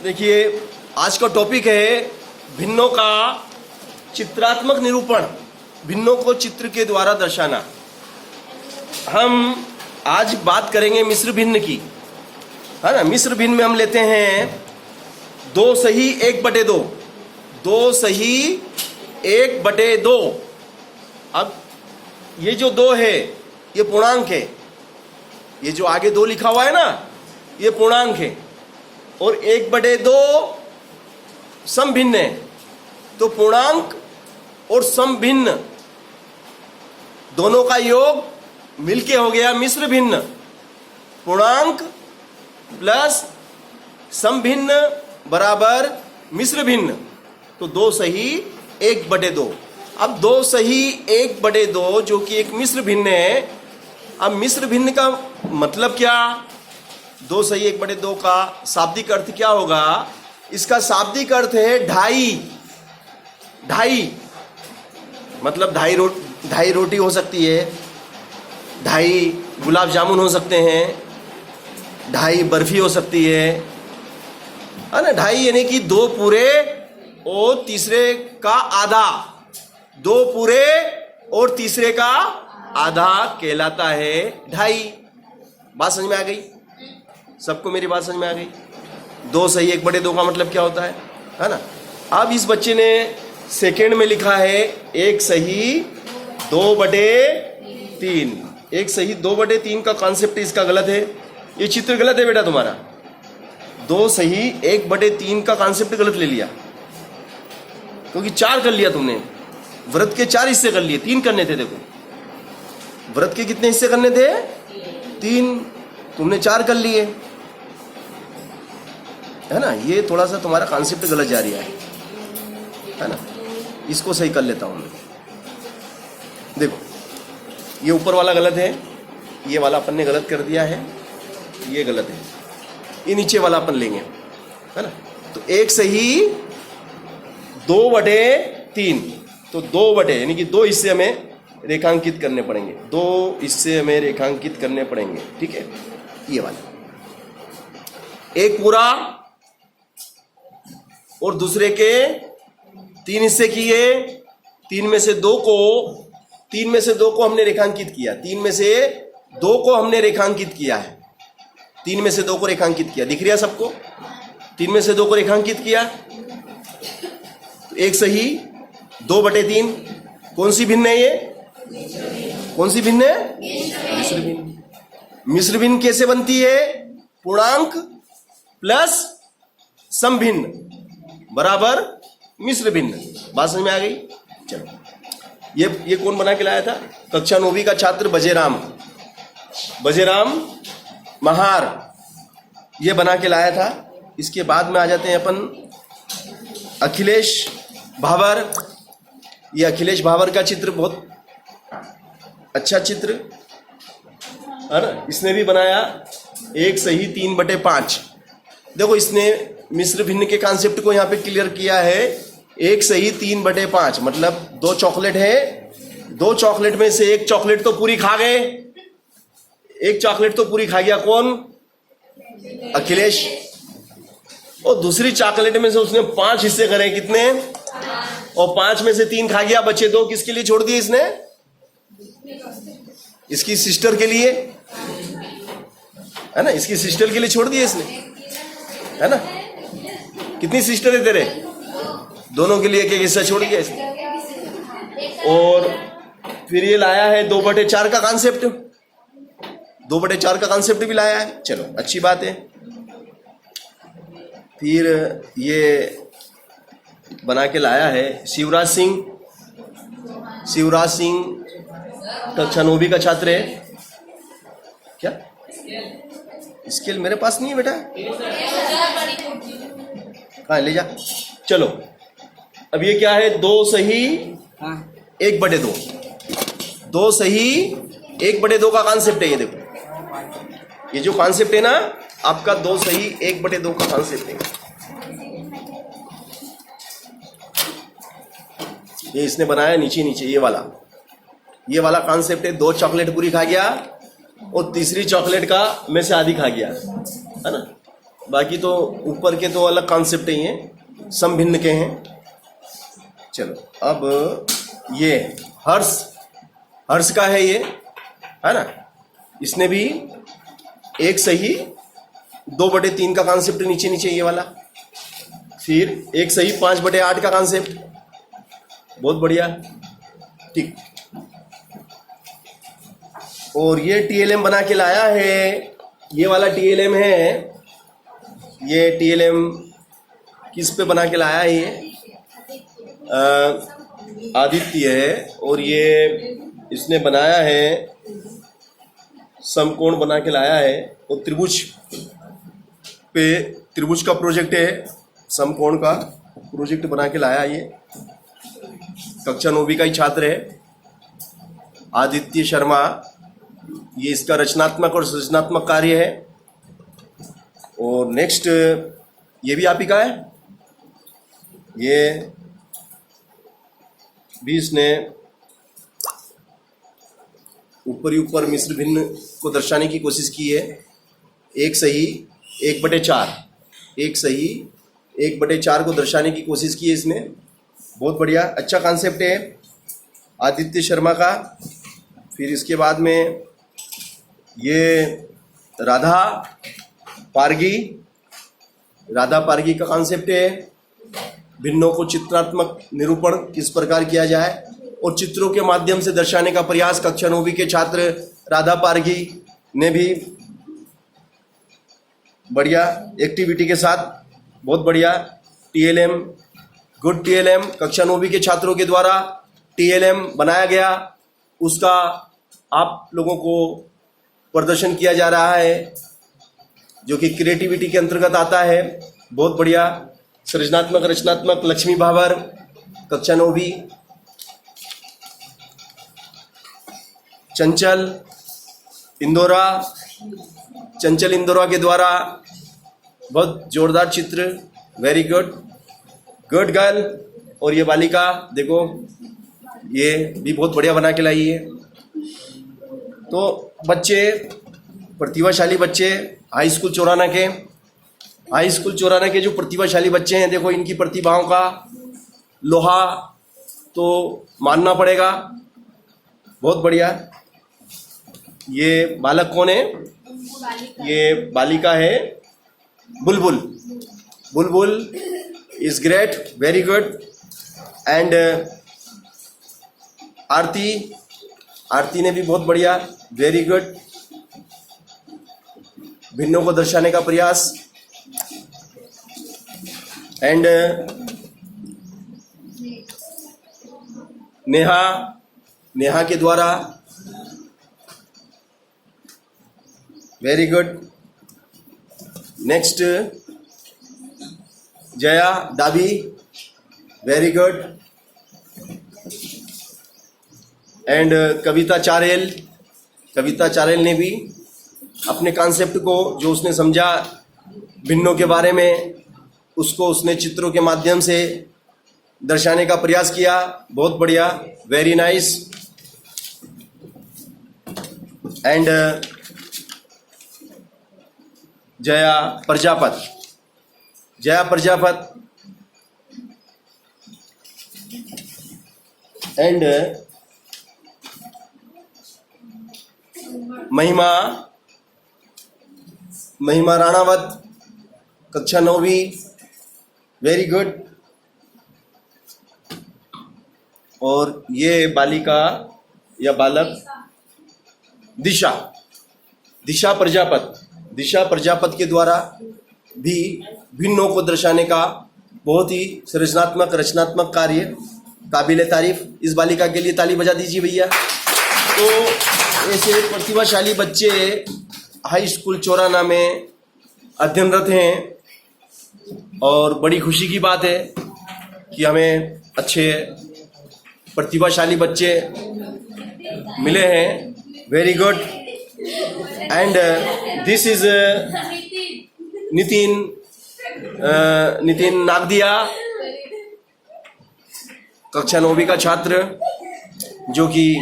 देखिए, आज का टॉपिक है भिन्नों का चित्रात्मक निरूपण, भिन्नों को चित्र के द्वारा दर्शाना। हम आज बात करेंगे मिश्र भिन्न की, है ना। मिश्र भिन्न में हम लेते हैं 2 सही 1/2, 2 सही 1/2। अब ये जो 2 है ये पूर्णांक है, ये जो आगे 2 लिखा हुआ है ना ये पूर्णांक है, और 1/2 समभिन्न है। तो पूर्णांक और समभिन्न दोनों का योग मिलके हो गया मिश्र भिन्न। पूर्णांक प्लस समभिन्न बराबर मिश्र भिन्न। तो 2 सही 1/2। अब 2 सही 1/2 जो कि एक मिश्र भिन्न है। अब मिश्र भिन्न का मतलब क्या? 2 सही 1/2 का शाब्दिक अर्थ क्या होगा? इसका शाब्दिक अर्थ है ढाई। मतलब ढाई रोटी हो सकती है, 2.5 गुलाब जामुन हो सकते हैं, 2.5 बर्फी हो सकती है ना। 2.5 यानी कि 2 पूरे और तीसरे का आधा, 2 पूरे और तीसरे का आधा कहलाता है 2.5। बात समझ में आ गई? सबको मेरी बात समझ में आ गई? 2 सही 1/2 का मतलब क्या होता है ना। अब इस बच्चे ने सेकेंड में लिखा है 1 सही 2/3। 1 सही 2/3 का कॉन्सेप्ट इसका गलत है। ये चित्र गलत है बेटा तुम्हारा। 2 सही 1/3 का कॉन्सेप्ट गलत ले लिया, क्योंकि 4 कर लिया तुमने। व्रत के 4 हिस्से कर लिए, 3 करने थे। देखो, व्रत के कितने हिस्से करने थे? 3, तुमने 4 कर लिए, है ना। ये थोड़ा सा तुम्हारा कॉन्सेप्ट गलत जा रहा है ना। इसको सही कर लेता हूं मैं। देखो, ये ऊपर वाला गलत है, ये वाला अपन ने गलत कर दिया है, ये गलत है। ये नीचे वाला अपन लेंगे, है ना। तो 1 सही 2/3। तो 2 यानी कि 2 हिस्से हमें रेखांकित करने पड़ेंगे, 2 हिस्से हमें रेखांकित करने पड़ेंगे, ठीक है। ये वाला एक पूरा और दूसरे के 3 हिस्से किए। 3 में से 2 को हमने रेखांकित किया। 3 में से 2 को हमने रेखांकित किया है। 3 में से 2 को रेखांकित किया, दिख रहा सबको? 3 में से 2 को रेखांकित किया। तो 1 सही 2/3। कौन सी भिन्न है ये? कौन सी भिन्न है? मिश्र भिन्न। मिश्र भिन्न कैसे बनती है? पूर्णांक प्लस समभिन्न बराबर मिश्र भिन्न। बात समझ में आ गई? चलो, ये कौन बना के लाया था? कक्षा 9वीं का छात्र बजेराम महार, ये बना के लाया था। इसके बाद में आ जाते हैं अपन अखिलेश भावर। ये अखिलेश भावर का चित्र बहुत अच्छा चित्र है ना। इसने भी बनाया 1 सही 3/5। देखो, इसने मिश्र भिन्न के कॉन्सेप्ट को यहाँ पे क्लियर किया है। 1 सही 3/5 मतलब 2 चॉकलेट है, 2 चॉकलेट में से 1 चॉकलेट तो पूरी खा गए। 1 चॉकलेट तो पूरी खा गया कौन? अखिलेश। और दूसरी चॉकलेट में से उसने 5 हिस्से करे। कितने? और 5 में से 3 खा गया, बचे 2 किसके लिए छोड़ दिए इसने? इसकी सिस्टर के लिए, है ना। इसकी सिस्टर के लिए छोड़ दिए इसने, है ना। कितनी सिस्टर है तेरे? दोनों के लिए एक हिस्सा छोड़ दिया इसने। और फिर ये लाया है 2/4 का कॉन्सेप्ट। 2/4 का कॉन्सेप्ट भी लाया है। चलो, अच्छी बात है। फिर ये बना के लाया है शिवराज सिंह कक्षा 9वीं का छात्र है। क्या स्केल मेरे पास नहीं है बेटा? कहाँ ले जा। चलो, अब ये क्या है? 2 सही 1/2। 2 सही 1/2 का कॉन्सेप्ट है ये। देखो, ये जो कॉन्सेप्ट है ना आपका, 2 सही 1/2 का कॉन्सेप्ट है। ये इसने बनाया नीचे ये वाला कॉन्सेप्ट है। 2 चॉकलेट पूरी खा गया और तीसरी चॉकलेट का में से आधी खा गया, है ना। बाकी तो ऊपर के तो अलग कॉन्सेप्ट ही हैं, सम भिन्न के हैं। चलो अब ये हर्ष का है, ये है ना, इसने भी 1 सही 2/3 का कॉन्सेप्ट नीचे नीचे ये वाला, फिर 1 सही 5/8 का कॉन्सेप्ट, बहुत बढ़िया, ठीक। और ये टीएलएम बना के लाया है, ये वाला टीएलएम है, ये टीएलएम किस पे बना के लाया है, ये आदित्य है, और ये इसने बनाया है, समकोण बना के लाया है, और त्रिभुज का प्रोजेक्ट है, समकोण का प्रोजेक्ट बना के लाया। ये कक्षा 9वीं का ही छात्र है आदित्य शर्मा। ये इसका रचनात्मक और सृजनात्मक कार्य है। और नेक्स्ट ये भी आप ही का है, ये भी इसने ऊपर ही ऊपर मिश्र भिन्न को दर्शाने की कोशिश की है। 1 सही 1/4, 1 सही 1/4 को दर्शाने की कोशिश की है इसने, बहुत बढ़िया, अच्छा कॉन्सेप्ट है आदित्य शर्मा का। फिर इसके बाद में ये राधा पारगी का कॉन्सेप्ट है, भिन्नों को चित्रात्मक निरूपण किस प्रकार किया जाए और चित्रों के माध्यम से दर्शाने का प्रयास। कक्षा 9वीं के छात्र राधा पारगी ने भी बढ़िया एक्टिविटी के साथ, बहुत बढ़िया टीएलएम, गुड टीएलएम, कक्षा 9वीं के छात्रों के द्वारा टीएलएम बनाया गया, उसका आप लोगों को प्रदर्शन किया जा रहा है, जो कि क्रिएटिविटी के अंतर्गत आता है, बहुत बढ़िया, सृजनात्मक रचनात्मक। लक्ष्मी भावर कक्षा 9वीं, चंचल इंदौरा के द्वारा बहुत जोरदार चित्र, वेरी गुड गर्ल। और ये बालिका देखो, ये भी बहुत बढ़िया बना के लाई है। तो बच्चे, प्रतिभाशाली बच्चे, हाई स्कूल चौराना के जो प्रतिभाशाली बच्चे हैं, देखो इनकी प्रतिभाओं का लोहा तो मानना पड़ेगा, बहुत बढ़िया। ये बालक कौन है, ये बालिका है Bulbul is great, very good. And Aarti ने भी बहुत बढ़िया, वेरी गुड, भिन्नों को दर्शाने का प्रयास। एंड नेहा के द्वारा, very good. Next Jaya Dabi, very good. And Kavita Charel ने भी अपने कॉन्सेप्ट को, जो उसने समझा भिन्नों के बारे में, उसको उसने चित्रों के माध्यम से दर्शाने का प्रयास किया, बहुत बढ़िया, very nice. And Jaya Prajapat and महिमा राणावत कक्षा 9वीं, वेरी गुड। और ये बालिका या बालक दिशा प्रजापत के द्वारा भी भिन्नों को दर्शाने का बहुत ही सृजनात्मक रचनात्मक कार्य, काबिले तारीफ। इस बालिका के लिए ताली बजा दीजिए भैया। तो ऐसे प्रतिभाशाली बच्चे हाई स्कूल चौराना में अध्ययनरत हैं और बड़ी खुशी की बात है कि हमें अच्छे प्रतिभाशाली बच्चे मिले हैं, very good. And this is Nitin Nagdiya, कक्षा 9वीं का छात्र, जो कि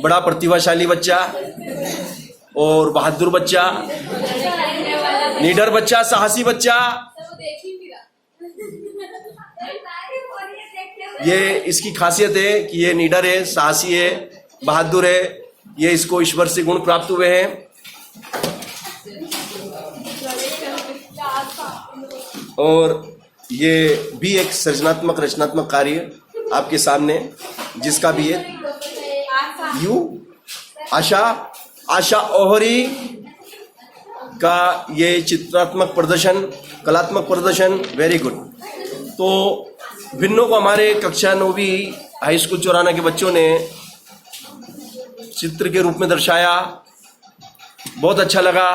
बड़ा प्रतिभाशाली बच्चा और बहादुर बच्चा, निडर बच्चा, साहसी बच्चा। ये इसकी खासियत है कि ये निडर है, साहसी है, बहादुर है। ये इसको ईश्वर से गुण प्राप्त हुए हैं। और ये भी एक सृजनात्मक रचनात्मक कार्य आपके सामने, जिसका भी है आशा ओहरी का ये चित्रात्मक प्रदर्शन, कलात्मक प्रदर्शन वेरी गुड। तो भिन्नों को हमारे कक्षा 9वीं हाई स्कूल चौराना के बच्चों ने चित्र के रूप में दर्शाया, बहुत अच्छा लगा।